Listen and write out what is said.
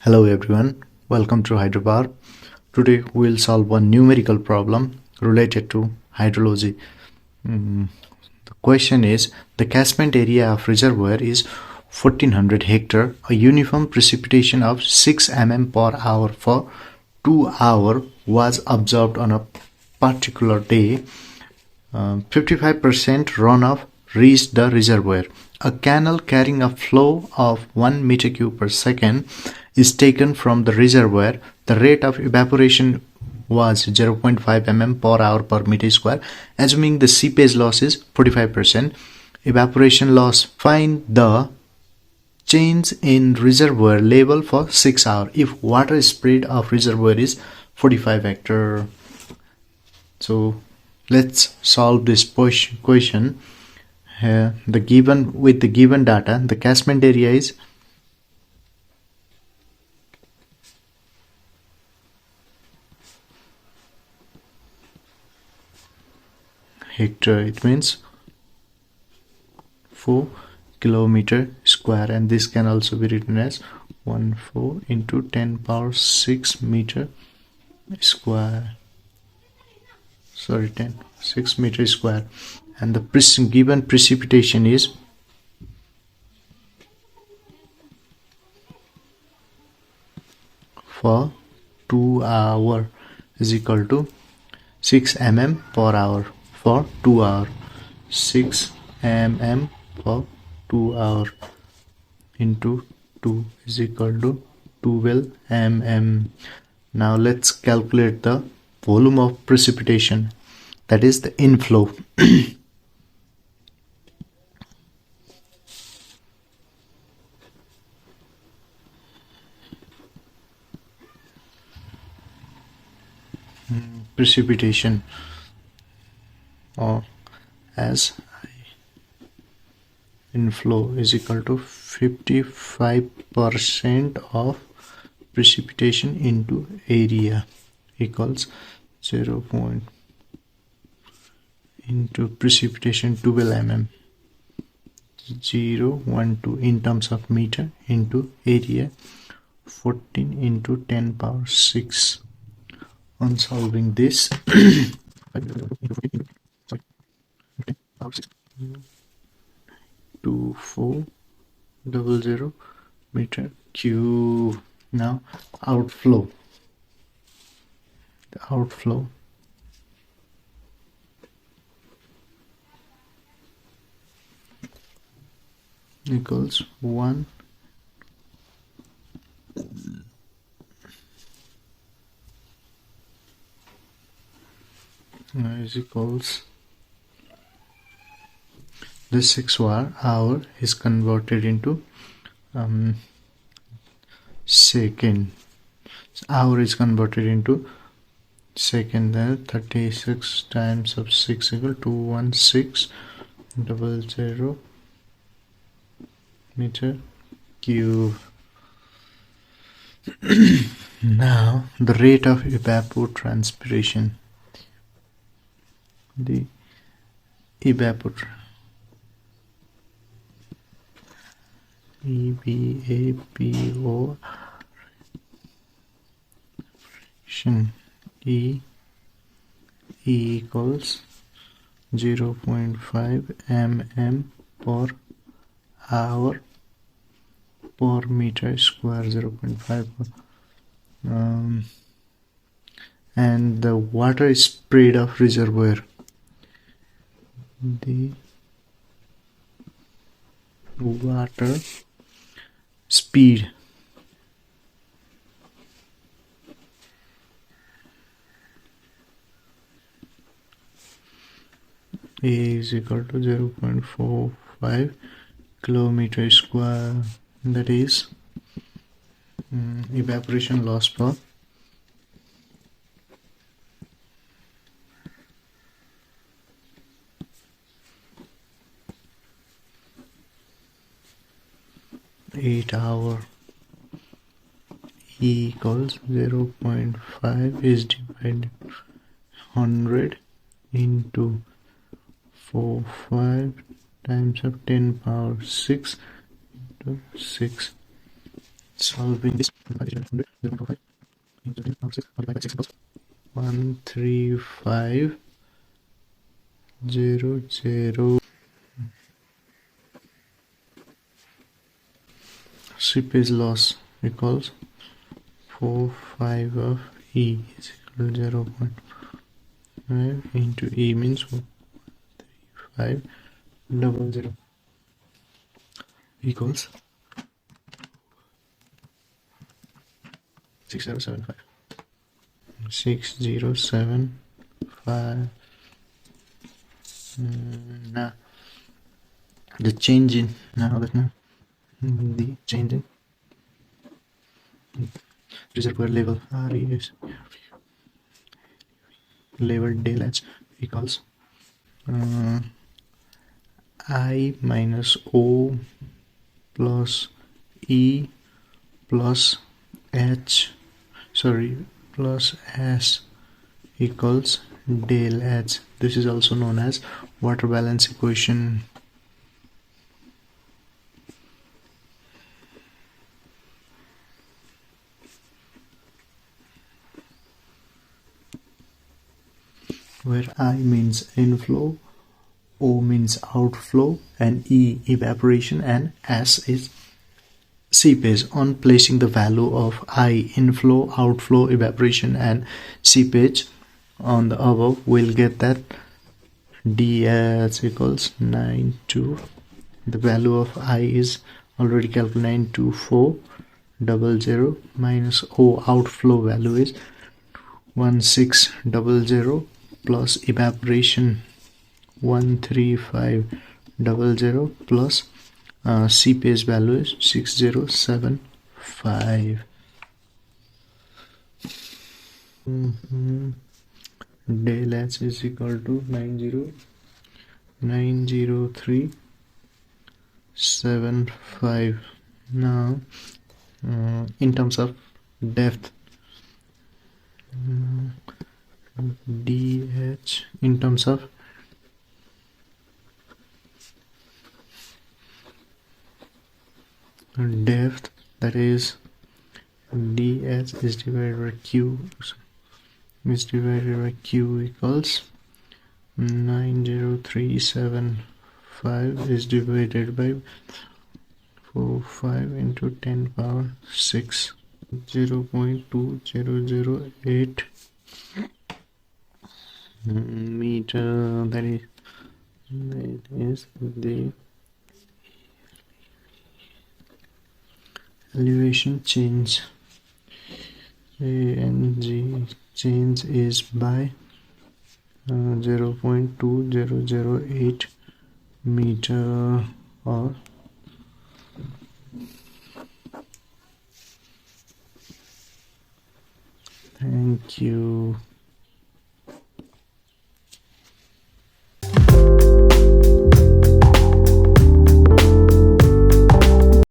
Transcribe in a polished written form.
Hello everyone, welcome to Hydrobar. Today we'll solve one numerical problem related to hydrology. The question is, the catchment area of reservoir is 1400 hectare. A uniform precipitation of 6 mm per hour for 2 hours was observed on a particular day. 55% runoff reached the reservoir. A canal carrying a flow of 1 meter cube per second is taken from the reservoir. The rate of evaporation was 0.5 mm per hour per meter square. Assuming the seepage loss is 45%, evaporation loss, find the change in reservoir level for 6 hours if water spread of reservoir is 45 hectare. So let's solve this question. The given data, the catchment area is hectare. It means 4 kilometer square, and this can also be written as 14 into 10 power 6 meter square. 6 meter square, and the given precipitation is for 2 hours is equal to 6 mm per hour for 2 hours. 6 mm for 2 hours into 2 is equal to 12 mm. Now let's calculate the volume of precipitation, that is the inflow. Precipitation, or as inflow, is equal to 55% of precipitation into area equals 0. Into precipitation 12 mm, 0.12 in terms of meter into area 14 into 10 power 6. On solving this, 2400 meter cube. Now outflow. The outflow equals 1 is equals the 6 hour is converted into second. Hour is converted into second. Then 36 times of 6 equal to 21600 meter cube. Now the rate of evapotranspiration. The evaporation E equals 0.5 mm per hour per meter square. 0.5 and the water spread of reservoir, the water speed is equal to 0.45 kilometer square. That is evaporation loss per 8 hours. E equals 0.5 is divided 100 into 45 times of 10 power 6 into 6 Solving this 13500. Seepage loss equals 45 of E is equal to 0.5 into E means 3500 equals 6075. 6075. Now the change in the change in reservoir level RES level del H equals I minus O plus E plus H plus S equals del H. This is also known as water balance equation. Where I means inflow, O means outflow, and E evaporation, and S is seepage. On placing the value of I, inflow, outflow, evaporation, and seepage on the above, we'll get that dS equals 92. The value of I is already calculated, 92400, minus O outflow value is 1600 plus evaporation 13500 plus seepage value is 6075. Del H is equal to 90375. Now in terms of depth, dH in terms of depth, that is dH is divided by Q equals 90375 is divided by 45 into 10 power 6, 0.2008 meter. That is the elevation change. ANG change is by 0.2008 meter. Or thank you.